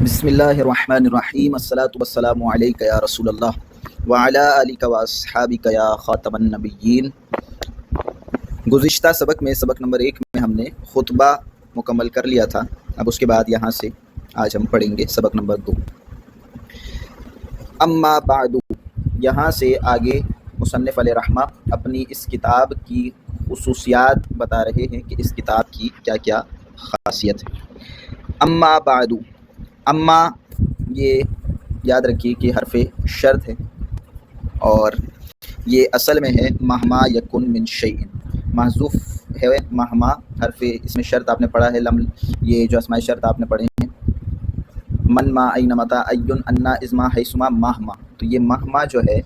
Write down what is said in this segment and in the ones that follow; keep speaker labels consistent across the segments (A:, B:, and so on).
A: بسم اللہ الرحمن الرحیم الصلاۃ والسلام علیک یا رسول اللہ وعلی آلک و اصحابک یا خاتم النبیین۔ گزشتہ سبق نمبر 1 میں ہم نے خطبہ مکمل کر لیا تھا۔ اب اس کے بعد یہاں سے آج ہم پڑھیں گے سبق نمبر 2۔ اما بعد، یہاں سے آگے مصنف علیہ رحمہ اپنی اس کتاب کی خصوصیات بتا رہے ہیں کہ اس کتاب کی کیا کیا خاصیت ہے۔ اما بعد، اما یہ یاد رکھیے کہ حرف شرط ہے اور یہ اصل میں ہے مہما یکن من شیء، محذوف ہے مہما حرف، اس میں شرط آپ نے پڑھا ہے، لم یہ جو اسماء شرط آپ نے پڑھے ہیں، من ما این متا ایون انا ازما حیثما مہما، تو یہ مہما جو ہے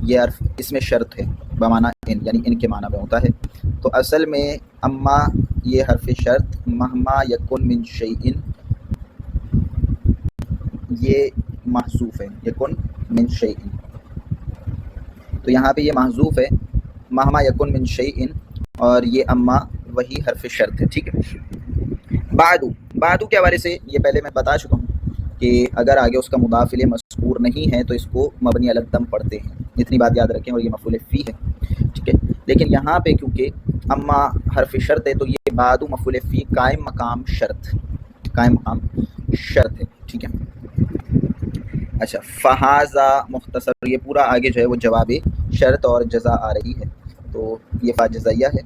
A: یہ حرف اس میں شرط ہے بمعنی ان، یعنی ان کے معنی میں ہوتا ہے۔ تو اصل میں اما یہ حرف شرط مہما یکن من شیء یہ محذوف ہے، یکن من شیء، تو یہاں پہ یہ محذوف ہے مہما یکن من شیء، اور یہ اما وہی حرف شرط ہے، ٹھیک ہے۔ بعد کے حوالے سے یہ پہلے میں بتا چکا ہوں کہ اگر آگے اس کا مضاف الیہ مذکور نہیں ہے تو اس کو مبنی علی الضم پڑھتے ہیں، اتنی بات یاد رکھیں، اور یہ مفعول فی ہے، ٹھیک ہے۔ لیکن یہاں پہ کیونکہ اما حرف شرط ہے تو یہ بعد مفعول فی قائم مقام شرط ہے، ٹھیک ہے۔ اچھا، فہذا مختصر، یہ پورا آگے جو ہے وہ جواب شرط اور جزا آ رہی ہے، تو یہ فا جزائیہ ہے۔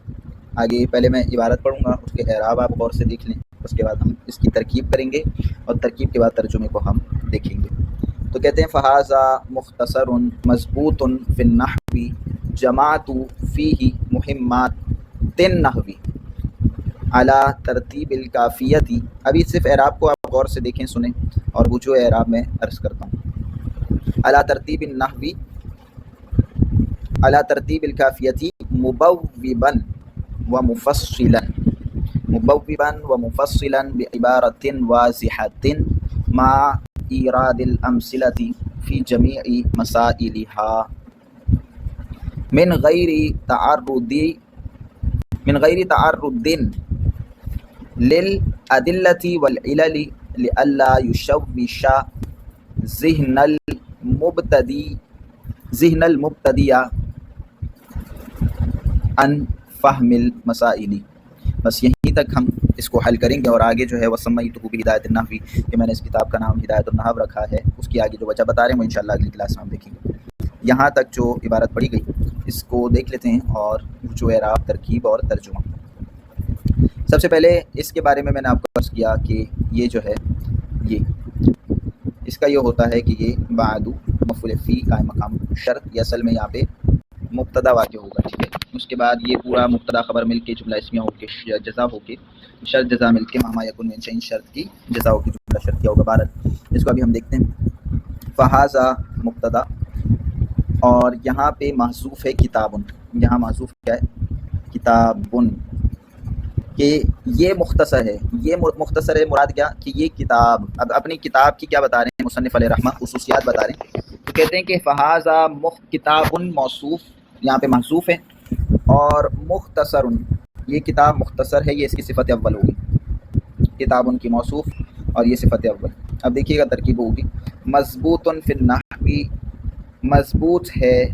A: آگے پہلے میں عبارت پڑھوں گا، اس کے اعراب آپ غور سے دیکھ لیں، اس کے بعد ہم اس کی ترکیب کریں گے اور ترکیب کے بعد ترجمے کو ہم دیکھیں گے۔ تو کہتے ہیں فہذا مختصر مضبوط فی النحو جمعت فیہ مہمات النحو علی ترتیب الکافیتی۔ ابھی صرف اعراب کو آپ غور سے دیکھیں، سنیں اور وجوہ اعراب میں عرض کرتا ہوں۔ علی ترتیب النحو علی ترتیب الکافیتی مبوبا و مفصلا بعبارۃ واضحۃ مع ایراد الامثلۃ فی جمیع مسائلها من غیر تعرض للأدلة والعلل لئلا يشوش ذہن المبتدی عن فہم المسائل۔ بس یہیں تک ہم اس کو حل کریں گے، اور آگے جو ہے وسمیتہ بہدایۃ النحو، کہ میں نے اس کتاب کا نام ہدایۃ النحو رکھا ہے، اس کی آگے جو وجہ بتا رہے ہیں وہ انشاءاللہ اگلی کلاس میں ہم دیکھیں گے۔ یہاں تک جو عبارت پڑھی گئی اس کو دیکھ لیتے ہیں، اور جو اعراب، ترکیب اور ترجمہ۔ سب سے پہلے اس کے بارے میں نے آپ کو عرض کیا کہ یہ جو ہے یہ اس کا یہ ہوتا ہے کہ یہ بعد مفعول فی قائم مقام شرط، یہ اصل میں یہاں پہ مبتدا واقع ہوگا، ٹھیک ہے۔ اس کے بعد یہ پورا مبتدا خبر مل کے جملہ اسمیہ ہو کے جزا ہو کے شرط جزا مل کے مہما یکن من شیء شرط کی جزا ہو کے جملہ شرطیہ ہوگا۔ بہرحال اس کو ابھی ہم دیکھتے ہیں۔ فہذا مبتدا، اور یہاں پہ محذوف ہے کتابن، یہاں محذوف کیا ہے؟ کتابن، کہ یہ مختصر ہے، یہ مختصر ہے، مراد کیا کہ یہ کتاب، اب اپنی کتاب کی کیا بتا رہے ہیں مصنف علیہ رحمہ، خصوصیات بتا رہے ہیں۔ تو کہتے ہیں کہ فہذا کتاب موصوف، یہاں پہ محذوف ہے، اور مختصر، یہ کتاب مختصر ہے، یہ اس کی صفت اول ہوگی، کتاب کی موصوف اور یہ صفت اول۔ اب دیکھیے گا ترکیب ہوگی، مضبوط فی النحو، مضبوط ہے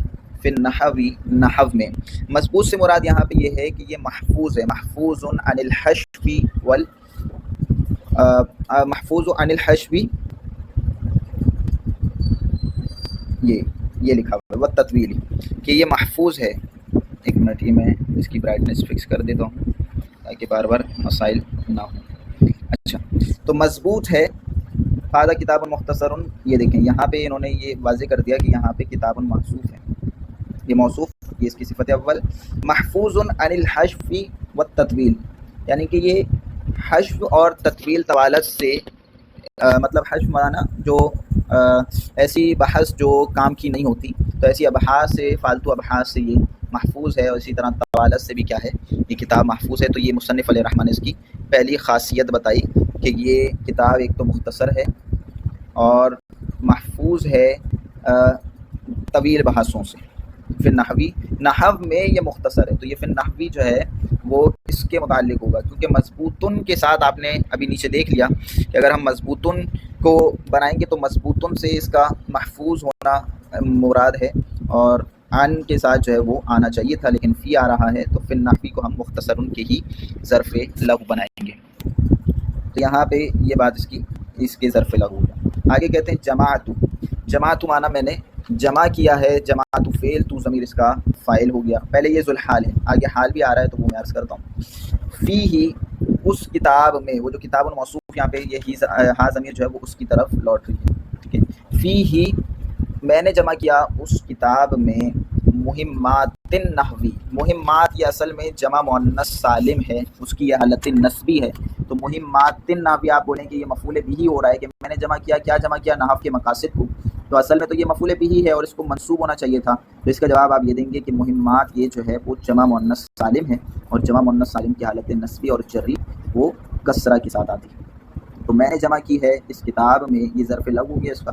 A: فی النحو، نحو میں۔ مضبوط سے مراد یہاں پہ یہ ہے کہ یہ محفوظ ہے، محفوظ عن الحشو محفوظ عن الحشو، یہ لکھا ہوا ہے، والتطویل، کہ یہ محفوظ ہے۔ ایک منٹ، یہ میں اس کی برائٹنس فکس کر دیتا ہوں تاکہ بار بار مسائل نہ ہوں۔ اچھا، تو مضبوط ہے، فہذا کتاب مختصر، یہ دیکھیں یہاں پہ انہوں نے یہ واضح کر دیا کہ یہاں پہ کتاب محذوف ہے، یہ موصوف، یہ اس کی صفت اول۔ محفوظ عن الحشو والتطویل، یعنی کہ یہ حشو اور تطویل طوالت سے، مطلب حشو مانا جو ایسی بحث جو کام کی نہیں ہوتی، تو ایسی ابحاث سے، فالتو ابحاث سے یہ محفوظ ہے، اور اسی طرح طوالت سے بھی کیا ہے، یہ کتاب محفوظ ہے۔ تو یہ مصنف علیہ رحمہ نے اس کی پہلی خاصیت بتائی کہ یہ کتاب ایک تو مختصر ہے اور محفوظ ہے طویل بحثوں سے۔ فی النحوی، نحو میں یہ مختصر ہے، تو یہ فی النحوی جو ہے وہ اس کے متعلق ہوگا، کیونکہ مضبوطن کے ساتھ آپ نے ابھی نیچے دیکھ لیا کہ اگر ہم مضبوطن کو بنائیں گے تو مضبوطن سے اس کا محفوظ ہونا مراد ہے، اور عن کے ساتھ جو ہے وہ آنا چاہیے تھا، لیکن فی آ رہا ہے، تو فی النحوی کو ہم مختصر کے ہی ظرف لغو بنائیں گے۔ تو یہاں پہ یہ بات اس کے ظرف لغو ہے۔ آگے کہتے ہیں جماعت، جماعت معنی میں نے جمع کیا ہے، جماعت فعل تو ضمیر اس کا فاعل ہو گیا، پہلے یہ ذوالحال ہے، آگے حال بھی آ رہا ہے تو وہ میں عرض کرتا ہوں۔ فی ہی اس کتاب میں، وہ جو کتاب الموصوف یہاں پہ یہ ہا ضمیر جو ہے وہ اس کی طرف لوٹ رہی ہے، ٹھیک ہے۔ فی ہی میں نے جمع کیا اس کتاب میں مہمات نحوی، مہمات یہ اصل میں جمع مؤنث سالم ہے، اس کی یہ حالت نسبی ہے، تو مہمات نحوی آپ بولیں کہ یہ مفعول بھی ہو رہا ہے کہ میں نے جمع کیا، کیا جمع کیا، نحو کے مقاصد کو، تو اصل میں تو یہ مفعول بھی ہے اور اس کو منصوب ہونا چاہیے تھا، تو اس کا جواب آپ یہ دیں گے کہ مہمات یہ جو ہے وہ جمع مؤنث سالم ہے، اور جمع مؤنث سالم کی حالت نسبی اور جری وہ کسرہ کے ساتھ آتی ہے، تو میں نے جمع کی ہے اس کتاب میں، یہ ظرف لغو ہو گیا اس کا،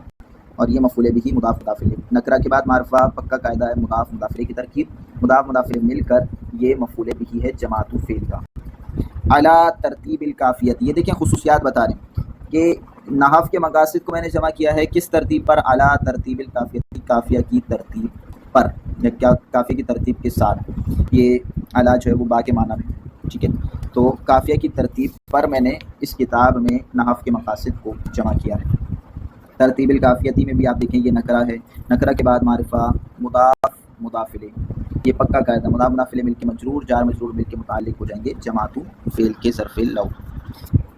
A: اور یہ مفعول بھی مضاف مضاف الیہ، نکرہ کے بعد معرفہ پکا قاعدہ ہے مضاف مضاف الیہ کی ترکیب، مضاف مضاف الیہ مل کر یہ مفعول بھی ہے جماعت فعل کا۔ اعلی ترتیب الکافیت، یہ دیکھیں خصوصیات بتا رہے ہیں کہ نحو کے مقاصد کو میں نے جمع کیا ہے کس ترتیب پر، اعلی ترتیب الکافیت، کافیہ کی ترتیب پر، یا کیا کافیہ کی ترتیب کے ساتھ، یہ اعلی جو ہے وہ با کے معنی میں، ٹھیک ہے، تو کافیہ کی ترتیب پر میں نے اس کتاب میں نحو کے مقاصد کو جمع کیا ہے۔ ترتیب الکافیتی میں بھی آپ دیکھیں یہ نکرہ ہے، نکرہ کے بعد معرفہ مضاف مضاف الیہ، یہ پکا قاعدہ، مضاف مضاف الیہ مل کے مجرور، جار مجرور مل کے متعلق ہو جائیں گے جماعت فعل کے ظرف لغو۔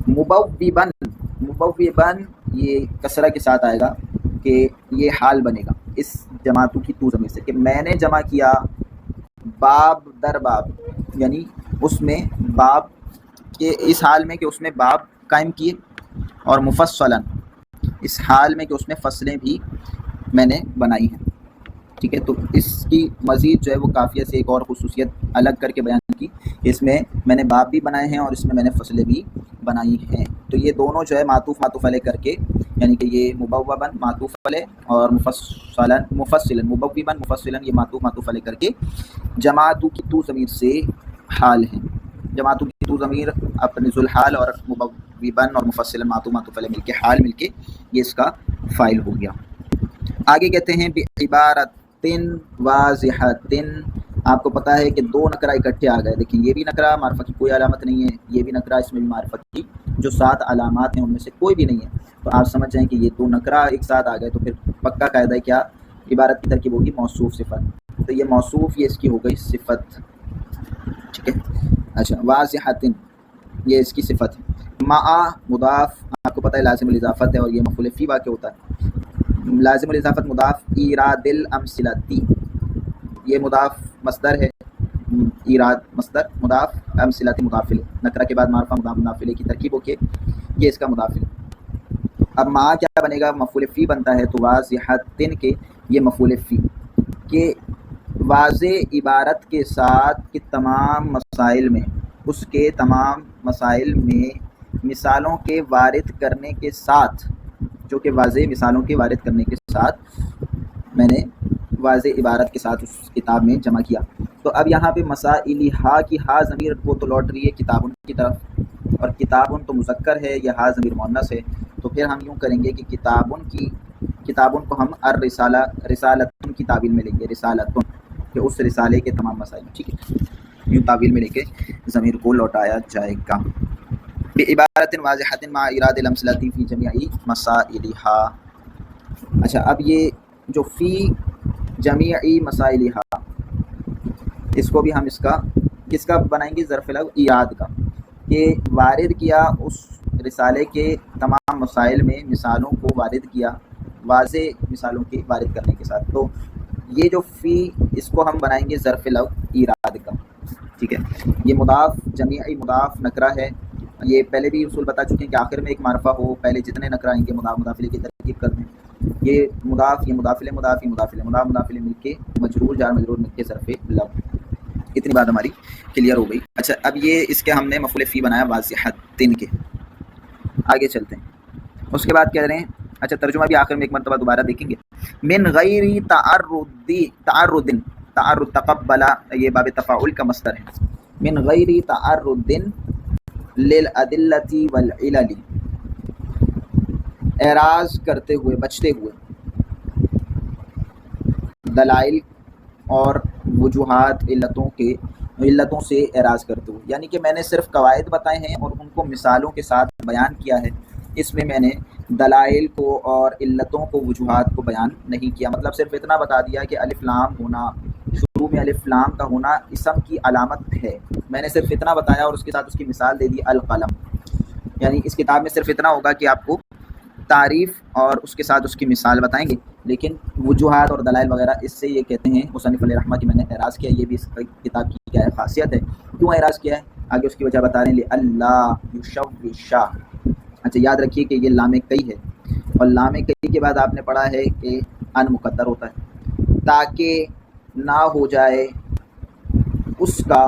A: مبوبن، مبوبن یہ کسرہ کے ساتھ آئے گا کہ یہ حال بنے گا اس جماعتوں کی تو ضمیر سے، کہ میں نے جمع کیا باب در باب، یعنی اس میں باب کے اس حال میں کہ اس میں باب قائم کیے، اور مفصلاً اس حال میں کہ اس میں فصلیں بھی میں نے بنائی ہیں، ٹھیک ہے، تو اس کی مزید جو ہے وہ کافیہ سے ایک اور خصوصیت الگ کر کے بیان کی، اس میں نے باب بھی بنائے ہیں اور اس میں نے فصلیں بھی بنائی ہیں، تو یہ دونوں جو ہے معطوف معطوف علیہ کر کے، یعنی کہ یہ مبوباً معطوف علیہ اور مفصلاً مبوباً مفصلاً یہ معطوف معطوف علیہ کر کے جماعتوں کی تو ضمیر سے حال ہیں، جماعتوں کی تو ضمیر اپنے ذوالحال اور مبوباً اور مفصلاً معطوف معطوف علیہ مل کے حال مل کے یہ اس کا فاعل ہو گیا۔ آگے کہتے ہیں بعبارت واضحۃ، آپ کو پتہ ہے کہ دو نکرہ اکٹھے آ گئے، دیکھیں یہ بھی نکرہ معرفہ کی کوئی علامت نہیں ہے، یہ بھی نکرہ اس میں بھی معرفہ کی جو 7 علامات ہیں ان میں سے کوئی بھی نہیں ہے، تو آپ سمجھ جائیں کہ یہ دو نکرہ ایک ساتھ آ گئے، تو پھر پکا قاعدہ ہے کیا، عبارت کی ترکیب ہوگی موصوف صفت، تو یہ موصوف یہ اس کی ہو گئی صفت، ٹھیک ہے۔ اچھا واضحۃ یہ اس کی صفت ہے، مع مضاف آپ کو پتہ ہے لازم الاضافت ہے اور یہ مفعول فی واقع ہوتا ہے، لازم الاضافت مضاف، ایراد الامثلتی یہ مضاف مصدر ہے، ایراد مصدر، مضاف امثلتی مضاف الیہ، نکرہ کے بعد معرفہ مضاف مضاف الیہ کی ترکیب ہو کے یہ اس کا مضاف ہے۔ اب مع کیا بنے گا، مفعول فی بنتا ہے، تو واضحۃ کے یہ مفعول فی کہ واضح عبارت کے ساتھ کہ تمام مسائل میں، اس کے تمام مسائل میں مثالوں کے وارد کرنے کے ساتھ، جو کہ واضح مثالوں کے وارد کرنے کے ساتھ میں نے واضح عبارت کے ساتھ اس کتاب میں جمع کیا، تو اب یہاں پہ مسائلی ہا کی ہا ضمیر وہ تو لوٹ رہی ہے کتابن کی طرف، اور کتابن تو مذکر ہے، یہ ہا ضمیر مؤنث ہے، تو پھر ہم یوں کریں گے کہ کتابن کو ہم الرسالہ رسالتن کی تعبیر میں لیں گے، رسالتن کہ اس رسالے کے تمام مسائل، ٹھیک ہے، یوں تعبیر میں لے کے ضمیر کو لوٹایا جائے گا۔ بعبارت واضحۃ مع ایراد الامثلۃ فی جمیع مسائلھا، اچھا اب یہ جو فی جمیع مسائلھا اس کو بھی ہم کس کا بنائیں گے، ظرف لغو ایراد کا، کہ وارد کیا اس رسالے کے تمام مسائل میں مثالوں کو وارد کیا، واضح مثالوں کے وارد کرنے کے ساتھ، تو یہ جو فی اس کو ہم بنائیں گے ظرف لغو ایراد کا، ٹھیک ہے، یہ مضاف جمیعی مضاف نکرہ ہے، یہ پہلے بھی اصول بتا چکے ہیں کہ آخر میں ایک معرفہ ہو، پہلے جتنے نکرہ آئیں گے مضاف مضاف الیہ کی ترکیب کر دیں، یہ مضاف یہ مضاف الیہ مضاف یہ مضاف الیہ مضاف مضاف الیہ مل کے مجرور جار مجرور مل کے ظرف لغو، اتنی بات ہماری کلیئر ہو گئی۔ اچھا اب یہ اس کے ہم نے مفعول فی بنایا واضحۃ کے، آگے چلتے ہیں، اس کے بعد کہہ رہے ہیں، اچھا ترجمہ بھی آخر میں ایک مرتبہ دوبارہ دیکھیں گے، من غیر تعرض تقبلا، یہ باب تفاعل کا مصدر ہے، من غیر تعرض للادلۃ والعلل، اعراض کرتے ہوئے، بچتے ہوئے، دلائل اور وجوہات علتوں سے اعراض کرتے ہوئے، یعنی کہ میں نے صرف قواعد بتائے ہیں اور ان کو مثالوں کے ساتھ بیان کیا ہے، اس میں میں نے دلائل کو اور علتوں کو، وجوہات کو بیان نہیں کیا، مطلب صرف اتنا بتا دیا کہ الف لام ہونا، شروع میں الف لام کا ہونا اسم کی علامت ہے، میں نے صرف اتنا بتایا اور اس کے ساتھ اس کی مثال دے دی القلم۔ یعنی اس کتاب میں صرف اتنا ہوگا کہ آپ کو تعریف اور اس کے ساتھ اس کی مثال بتائیں گے، لیکن وجوہات اور دلائل وغیرہ اس سے یہ کہتے ہیں مصنف علیہ رحمہ کہ میں نے اعراض کیا، یہ بھی اس کتاب کی کیا ہے خاصیت ہے، کیوں اعراض کیا ہے آگے اس کی وجہ بتا رہے ہیں، اللہ یشوش۔ اچھا یاد رکھیے کہ یہ لام کئی ہے، اور لام کئی کے بعد آپ نے پڑھا ہے کہ ان مقدر ہوتا ہے تاکہ نہ ہو جائے اس کا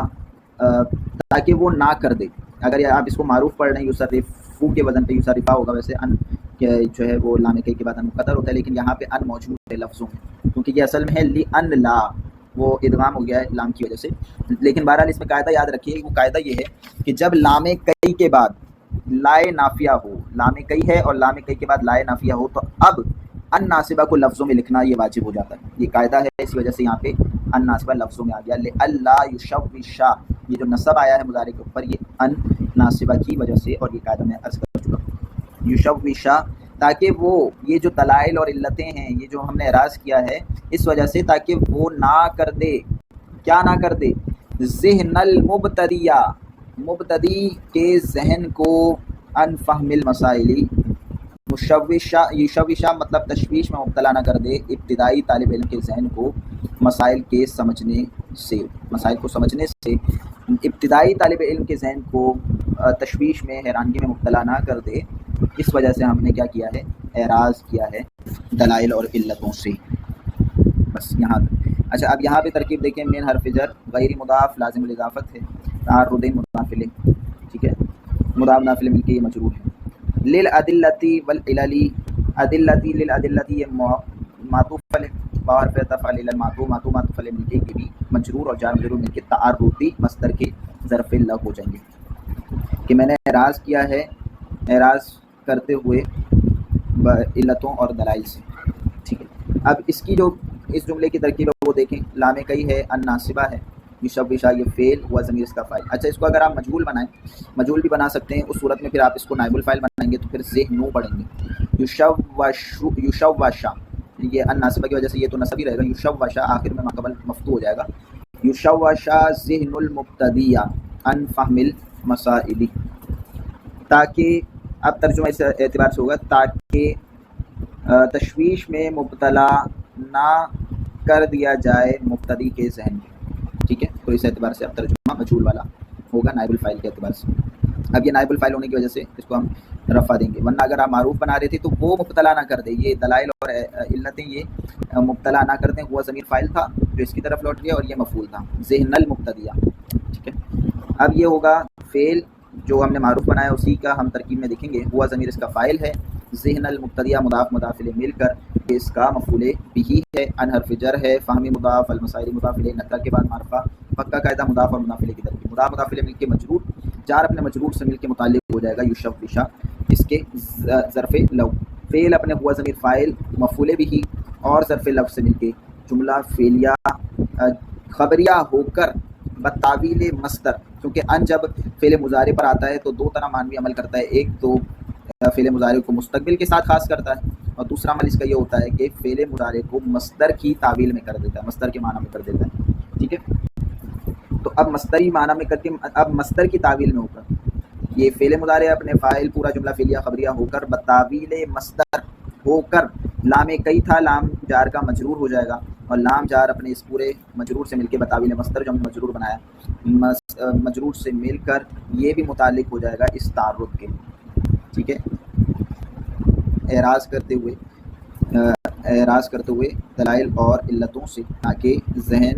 A: تاکہ وہ نہ کر دے، اگر آپ اس کو معروف پڑھ رہے ہیں یصرفو کے وزن پہ یصرفا ہوگا، ویسے ان جو ہے وہ لام کئی کے بعد ان مقدر ہوتا ہے، لیکن یہاں پہ ان موجود ہے لفظوں میں، کیونکہ یہ اصل میں ہے لی ان لا، وہ ادغام ہو گیا ہے لام کی وجہ سے، لیکن بہرحال اس میں قاعدہ یاد رکھیے، وہ قاعدہ یہ ہے کہ جب لام کئی کے بعد لائے نافیہ ہو، لام کئی ہے اور لام کئی کے بعد لائے نافیہ ہو، تو اب ان ناصبہ کو لفظوں میں لکھنا یہ واجب ہو جاتا ہے، یہ قاعدہ ہے، اس وجہ سے یہاں پہ ان ناصبہ لفظوں میں آ گیا، اللہ یشوشا، یہ جو نصب آیا ہے مضارع کے اوپر یہ ان ناصبہ کی وجہ سے، اور یہ قاعدہ میں عرض کر چکا ہوں، یشوشا، تاکہ وہ یہ جو دلائل اور علتیں ہیں، یہ جو ہم نے اعراض کیا ہے اس وجہ سے، تاکہ وہ نہ کر دے، کیا نہ کر دے، ذہن المبتدیہ، مبتدی کے ذہن کو، ان فہم المسائل، یشوشا مطلب تشویش میں مبتلا نہ کر دے ابتدائی طالب علم کے ذہن کو مسائل کے سمجھنے سے، مسائل کو سمجھنے سے ابتدائی طالب علم کے ذہن کو تشویش میں، حیرانگی میں مبتلا نہ کر دے، اس وجہ سے ہم نے کیا کیا ہے، اعراض کیا ہے دلائل اور علتوں سے، بس یہاں تک۔ اچھا اب یہاں پہ ترکیب دیکھیں، من حرف جر غیر مضاف لازم الاضافت ہے، تعرض مضاف الیہ، ٹھیک ہے، مضاف نافل مل کے یہ مجرور ہے، للادلتی والعللی، ادلتی للادلتی یہ معطوف ہے، باحرف تفعیل المعطوف، معطوف معطوف علیہ مل کے یہ بھی مجرور اور جار مجرور مل کے تعرضی مصدر کے ظرف لغو ہو جائیں گے، کہ میں نے اعراض کیا ہے، اعراض کرتے ہوئے علتوں اور دلائل سے، ٹھیک ہے۔ اب اس کی جو اس جملے کی ترکیب ہے وہ دیکھیں، لام کئی ہے، ان ناصبہ ہے، یشوشا یہ فعل ہوا ضمیر اس کا فاعل۔ اچھا اس کو اگر آپ مجہول بنائیں، مجہول بھی بنا سکتے ہیں، اس صورت میں پھر آپ اس کو نائب الفاعل بنائیں گے تو پھر ذہنو پڑھیں گے، یشوشا، یہ ان ناصبہ کی وجہ سے یہ تو نصب ہی رہے گا، یشوشا آخر میں ماقبل مفتوح ہو جائے گا، یشوشا ذہن المبتدیہ ان فہم المسائل، تاکہ اب ترجمہ اس اعتبار سے ہوگا تاکہ تشویش میں مبتلا نہ کر دیا جائے مبتدی کے ذہن میں، ٹھیک ہے، تو اس اعتبار سے اب ترجمہ مجہول والا ہوگا نائب الفاعل کے اعتبار سے۔ اب یہ نائب الفاعل ہونے کی وجہ سے اس کو ہم رفع دیں گے، ورنہ اگر آپ معروف بنا رہے تھے تو وہ مبتلا نہ کر دے، یہ دلائل اور علتیں یہ مبتلا نہ کر دیں، ہوا ضمیر فاعل تھا جو اس کی طرف لوٹ گیا اور یہ مفعول تھا، ذہن المبتدیہ، ٹھیک ہے۔ اب یہ ہوگا فعل جو ہم نے معروف بنایا اسی کا ہم ترکیب میں دیکھیں گے، ہوا ضمیر اس کا فاعل ہے، ذہن المبتدیہ مضاف مضاف الیہ مل کر اس کا مفعول بہ ہے، ان حرف جر ہے، فہمی مضاف، المسائل مضاف الیہ، نکرہ کے بعد معرفہ، پکا قاعدہ مضاف اور مضاف الیہ کی ترکیب، مضاف مضاف الیہ مل کے مجرور، جار اپنے مجرور سے مل کے متعلق ہو جائے گا یشوشا، اس کے ظرف لو، فعل اپنے ہوا ضمیر فاعل مفعول بہ اور ظرف لو سے مل کے جملہ فعلیہ خبریہ ہو کر بتاویل مصدر، کیونکہ ان جب فعل مضارع پر آتا ہے تو دو طرح معنوی عمل کرتا ہے، ایک تو فعل مضارع کو مستقبل کے ساتھ خاص کرتا ہے، اور دوسرا عمل اس کا یہ ہوتا ہے کہ فعل مضارع کو مصدر کی تعویل میں کر دیتا ہے، مصدر کے معنی میں کر دیتا ہے، ٹھیک ہے۔ تو اب مصدری معنی میں کر کے اب مصدر کی تعویل میں ہو کر یہ فعل مضارع اپنے فاعل پورا جملہ فعلیہ خبریہ ہو کر بتاویل مصدر ہو کر، لام کئی تھا، لام جار کا مجرور ہو جائے گا، اور لام جار اپنے اس پورے مجرور سے مل کے بتاویل مصدر جو ہم نے مجرور بنایا، مجرور سے مل کر یہ بھی متعلق ہو جائے گا اس تعرض کے، ٹھیک ہے، اعراض کرتے ہوئے دلائل اور علتوں سے، تاکہ ذہن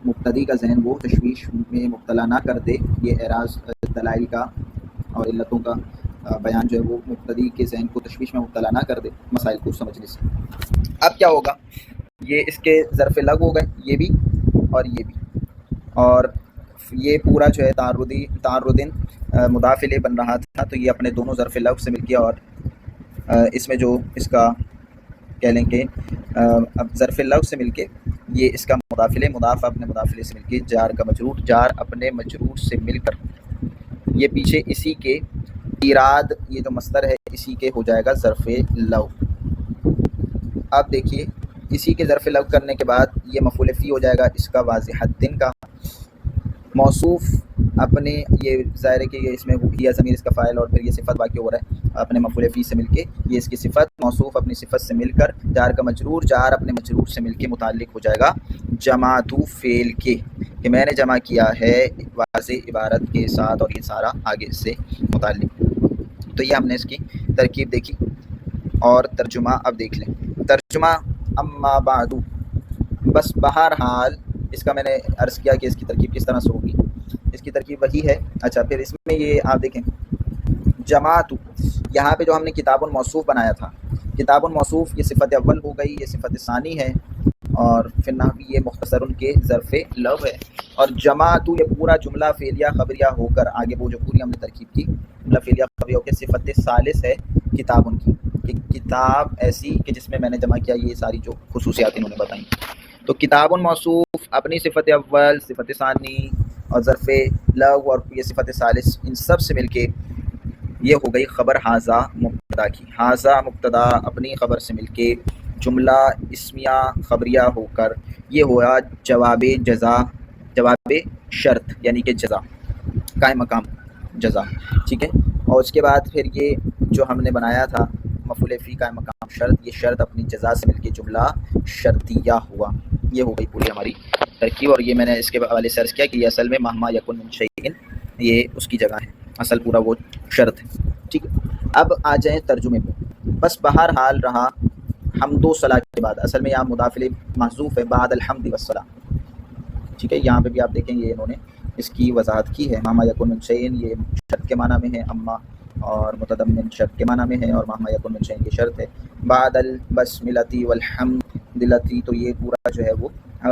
A: مبتدی کا ذہن وہ تشویش میں مبتلا نہ کر دے، یہ اعراض دلائل کا اور علتوں کا بیان جو ہے وہ مبتدی کے ذہن کو تشویش میں مبتلا نہ کر دے مسائل کو سمجھنے سے۔ اب کیا ہوگا، یہ اس کے ظرف لغو ہو گئے، یہ بھی اور یہ بھی، اور یہ پورا جو ہے تعرضن مضاف الیہ بن رہا تھا، تو یہ اپنے دونوں ظرف لغو سے مل کے اور اس میں جو اس کا کہہ لیں کہ اب ظرف لفظ سے مل کے یہ اس کا مدافعلے، مضاف اپنے مدافعلے سے مل کے، جار کا مجرور، جار اپنے مجرور سے مل کر یہ پیچھے اسی کے ایراد، یہ جو مصدر ہے اسی کے ہو جائے گا ظرف لو۔ اب دیکھیے اسی کے ظرف لو کرنے کے بعد یہ مفعول فی ہو جائے گا اس کا واضحۃ کا، موصوف اپنے، یہ ظاہر ہے کہ یہ اس میں کیا ضمیر اس کا فاعل اور پھر یہ صفت باقی ہو رہا ہے اپنے مفعول فی سے مل کے، یہ اس کی صفت، موصوف اپنی صفت سے مل کر، جار کا مجرور، جار اپنے مجرور سے مل کے متعلق ہو جائے گا جماعت فعل کے، کہ میں نے جمع کیا ہے واضح عبارت کے ساتھ، اور یہ سارا آگے اس سے متعلق۔ تو یہ ہم نے اس کی ترکیب دیکھی، اور ترجمہ اب دیکھ لیں۔ ترجمہ اما بعد، بس بہرحال اس کا میں نے عرض کیا کہ اس کی ترکیب کس طرح سے ہوگی، اس کی ترکیب وہی ہے۔ اچھا پھر اس میں یہ آپ دیکھیں جماعت، یہاں پہ جو ہم نے کتاب الموصوف بنایا تھا، کتاب الموصوف یہ صفت اول ہو گئی، یہ صفت ثانی ہے، اور پھر نحوی یہ مختصر ان کے ظرف لو ہے، اور جماعت یہ پورا جملہ فعلیہ خبریہ ہو کر آگے وہ جو پوری ہم نے ترکیب کی جملہ فعلیہ خبریہ ہو کے صفت ثالث ہے کتاب ان کی، کہ کتاب ایسی کہ جس میں میں نے جمع کیا یہ ساری جو خصوصیات انہوں نے بتائیں۔ تو کتاب الموصوف اپنی صفت اول، صفت ثانی اور ظرف لو اور یہ صفت ثالث، ان سب سے مل کے یہ ہو گئی خبر حاضہ مبتدا کی، حاضہ مبتدا اپنی خبر سے مل کے جملہ اسمیہ خبریہ ہو کر یہ ہوا جواب جزا، جواب شرط یعنی کہ جزا، قائم مقام جزا، ٹھیک ہے۔ اور اس کے بعد پھر یہ جو ہم نے بنایا تھا مفعول فی قائم مقام شرط، یہ شرط اپنی جزا سے مل کے جملہ شرطیہ ہوا، یہ ہو گئی پوری ہماری ترکیب۔ اور یہ میں نے اس کے حوالے سے عرض کیا کہ یہ اصل میں مہما یکن من شیء یہ اس کی جگہ ہے، اصل پورا وہ شرط ہے، ٹھیک ہے۔ اب آ جائیں ترجمے پہ، بس بہرحال رہا حمد و صلاح کے بعد، اصل میں یہاں مدافع محذوف ہے بعد الحمد والصلاح، ٹھیک ہے۔ یہاں پہ بھی آپ دیکھیں گے انہوں نے اس کی وضاحت کی ہے، مہما یکن من شیء یہ شرط کے معنی میں ہے، اما اور متضمن شرط کے معنی میں ہے، اور مہما یکن من شیء یہ شرط ہے۔ بعد البسملۃ والحمدلۃ تو یہ پورا جو ہے وہ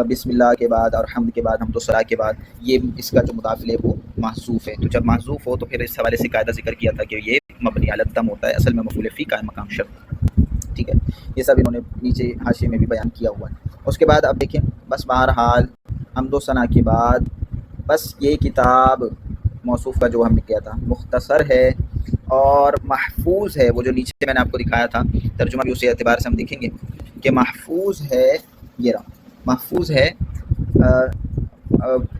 A: بسم اللہ کے بعد اور حمد کے بعد، حمد و ثنا کے بعد یہ اس کا جو مدافع ہے وہ محذوف ہے۔ تو جب محذوف ہو تو پھر اس حوالے سے قاعدہ ذکر کیا تھا کہ یہ مبنی علی الضم ہوتا ہے، اصل میں مفعول فی قائم مقام شرط، ٹھیک ہے۔ یہ سب انہوں نے نیچے حاشیے میں بھی بیان کیا ہوا ہے۔ اس کے بعد اب دیکھیں بس بہرحال حمد و ثنا کے بعد بس یہ کتاب موصوف کا جو ہم نے کیا تھا مختصر ہے اور محفوظ ہے، وہ جو نیچے میں نے آپ کو دکھایا تھا ترجمہ بھی اسی اعتبار سے ہم دیکھیں گے کہ محفوظ ہے، یہ رہا محفوظ ہے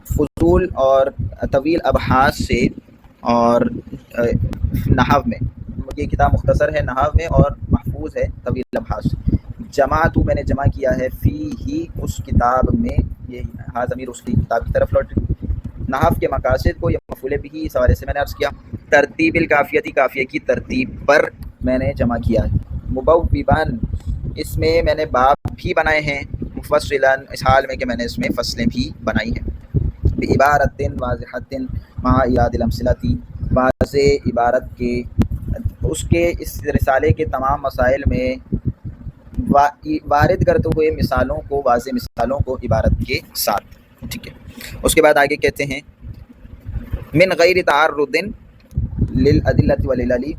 A: فضول اور طویل ابحاث سے، اور نحو میں یہ کتاب مختصر ہے نحو میں اور محفوظ ہے طویل ابحاث سے۔ جماعت میں نے جمع کیا ہے فی ہی اس کتاب میں، یہ ہاں ضمیر اس کی کتاب کی طرف لوٹ، نحو کے مقاصد کو یہ مفعول بھی اس حوالے سے میں نے عرض کیا، ترتیب الکافیتی کافیہ کی ترتیب پر میں نے جمع کیا ہے۔ مبوباً اس میں میں نے باب بھی بنائے ہیں، مفصلاً اس حال میں کہ میں نے اس میں فصلیں بھی بنائی ہیں، بعبارت واضحۃ مع ایراد الامثلۃ واضح عبارت کے اس کے اس رسالے کے تمام مسائل میں وارد کرتے ہوئے مثالوں کو، واضح مثالوں کو عبارت کے ساتھ، ٹھیک ہے۔ اس کے بعد آگے کہتے ہیں من غیر تعرض للادلۃ والعلل،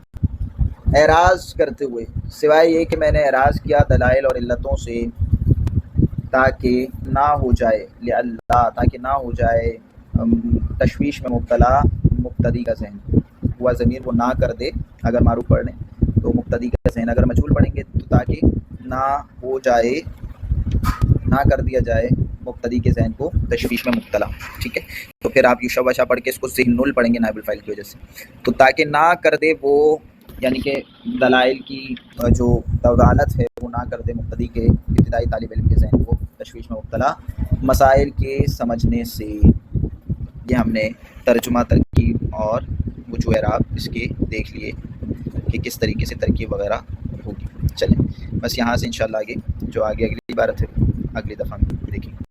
A: اعراض کرتے ہوئے سوائے یہ کہ میں نے اعراض کیا دلائل اور علتوں سے، تاکہ نہ ہو جائے لاللہ، تاکہ نہ ہو جائے تشویش میں مبتلا مبتدی کا ذہن، ہوا ضمیر وہ نہ کر دے اگر معروف پڑھ لیں تو مبتدی کا ذہن، اگر مجہول پڑھیں گے تو تاکہ نہ ہو جائے، نہ کر دیا جائے مبتدی کے ذہن کو تشویش میں مبتلا، ٹھیک ہے۔ تو پھر آپ یشوشا پڑھ کے اس کو ذہن نل پڑھیں گے نائب الفاعل کی وجہ سے، تو تاکہ نہ کر دے وہ، یعنی کہ دلائل کی جو دلالت ہے وہ نہ کر دے مبتدی کے ابتدائی طالب علم کے ذہن کو تشویش میں مبتلا مسائل کے سمجھنے سے۔ یہ ہم نے ترجمہ، ترکیب اور وجوہ اعراب اس کے دیکھ لیے کہ کس طریقے سے ترکیب وغیرہ ہوگی۔ چلیں بس یہاں سے انشاءاللہ آگے جو آگے اگلی عبارت ہے اگلی دفعہ میں دیکھیں گے۔